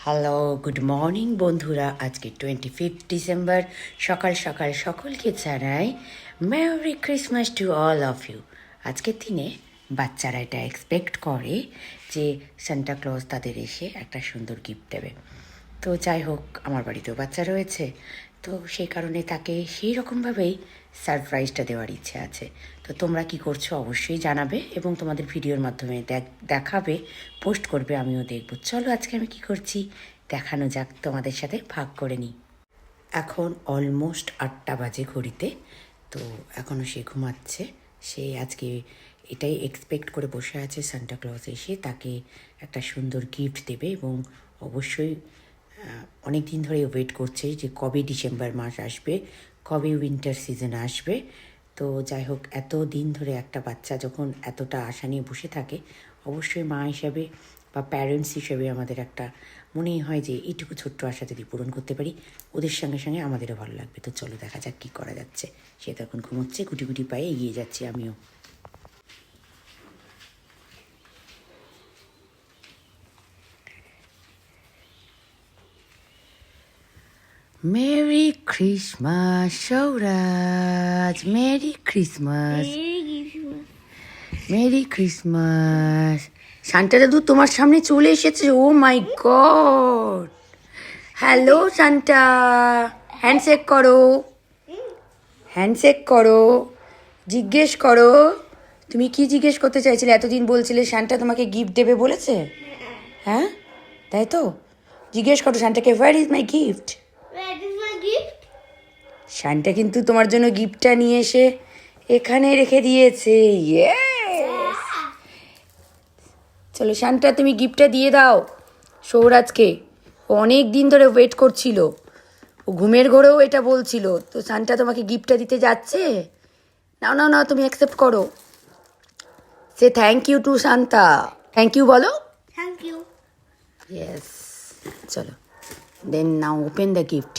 Hello, good morning বন্ধুরা। আজকে 25 December সকাল সকাল সকলকে জানাই merry Christmas to all of you. আজকের দিনে বাচ্চারা এটা এক্সপেক্ট করে যে সান্টা ক্লজ তাদের এসে একটা সুন্দর গিফট দেবে। তো যাই হোক, আমার বাড়িতেও বাচ্চা রয়েছে, তো সেই কারণে তাকে সেই রকমভাবেই সারপ্রাইজটা দেওয়ার ইচ্ছে আছে। তো তোমরা কি করছো অবশ্যই জানাবে এবং তোমাদের ভিডিওর মাধ্যমে দেখাবে, পোস্ট করবে, আমিও দেখব। চলো আজকে আমি কি করছি দেখানো যাক, তোমাদের সাথে ভাগ করে নিই। এখন অলমোস্ট 8টা বাজে ঘড়িতে, তো এখনও সে ঘুমাচ্ছে। সে আজকে এটাই এক্সপেক্ট করে বসে আছে সান্টা ক্লজ এসে তাকে একটা সুন্দর গিফট দেবে এবং অবশ্যই অনেক দিন ধরে ওয়েট করছে যে কবে ডিসেম্বর মাস আসবে, কবে উইন্টার সিজন আসবে। তো যাই হোক, এত দিন ধরে একটা বাচ্চা যখন এতটা আশা নিয়ে বসে থাকে, অবশ্যই মা হিসাবে বা প্যারেন্টস হিসেবে আমাদের একটা মনেই হয় যে এইটুকু ছোট্ট আশা যদি পূরণ করতে পারি, ওদের সঙ্গে সঙ্গে আমাদেরও ভালো লাগবে। তো চলো দেখা যাক কী করা যাচ্ছে। সে তো এখন ঘুমোচ্ছে, গুটি গুটি পায়ে এগিয়ে যাচ্ছি আমিও। Merry Christmas Souraj, merry Christmas, merry Christmas. Santa দাদু তোমার সামনে চলে এসেছে। Oh my God, hello Santa, handshake করো, হ্যান্ডশেক করো, জিজ্ঞেস করো। তুমি কি জিজ্ঞেস করতে চাইছিলে? এতদিন বলছিলে সান্টা তোমাকে গিফট দেবে বলেছে, হ্যাঁ তাই তো? জিজ্ঞেস করো সান্টাকে, হোয়ার ইজ মাই গিফট। শানটা কিন্তু তোমার জন্য গিফটটা নিয়ে এসে এখানে রেখে দিয়েছে। ইয়েস, চলো শানটা তুমি গিফটটা দিয়ে দাও সৌরাজকে। ও অনেক দিন ধরে ওয়েট করছিল, ও ঘুমের ঘোরেও এটা বলছিল। তো শানটা তোমাকে গিফটটা দিতে যাচ্ছে। নাও নাও নাও, তুমি অ্যাকসেপ্ট করো। Say thank you to Santa. Thank you বলো। Thank you. ইয়েস, চলো then now open the gift.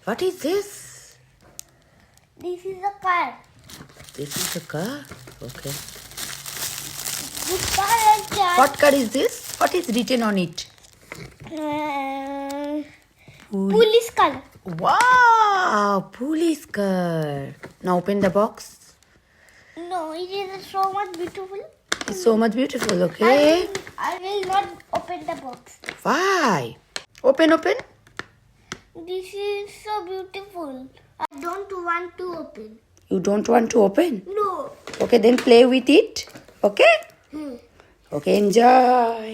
What is this? This is a car. This is a car. Okay. This car is car. What car is this? What is written on it? Police car. Wow, police car. Now open the box. No, it is so much beautiful. It's so much beautiful, okay? I will not open the box. Why? Open, open. This is so beautiful. I don't want to open. You don't want to open? No. Okay, then play with it. Okay? Okay, enjoy.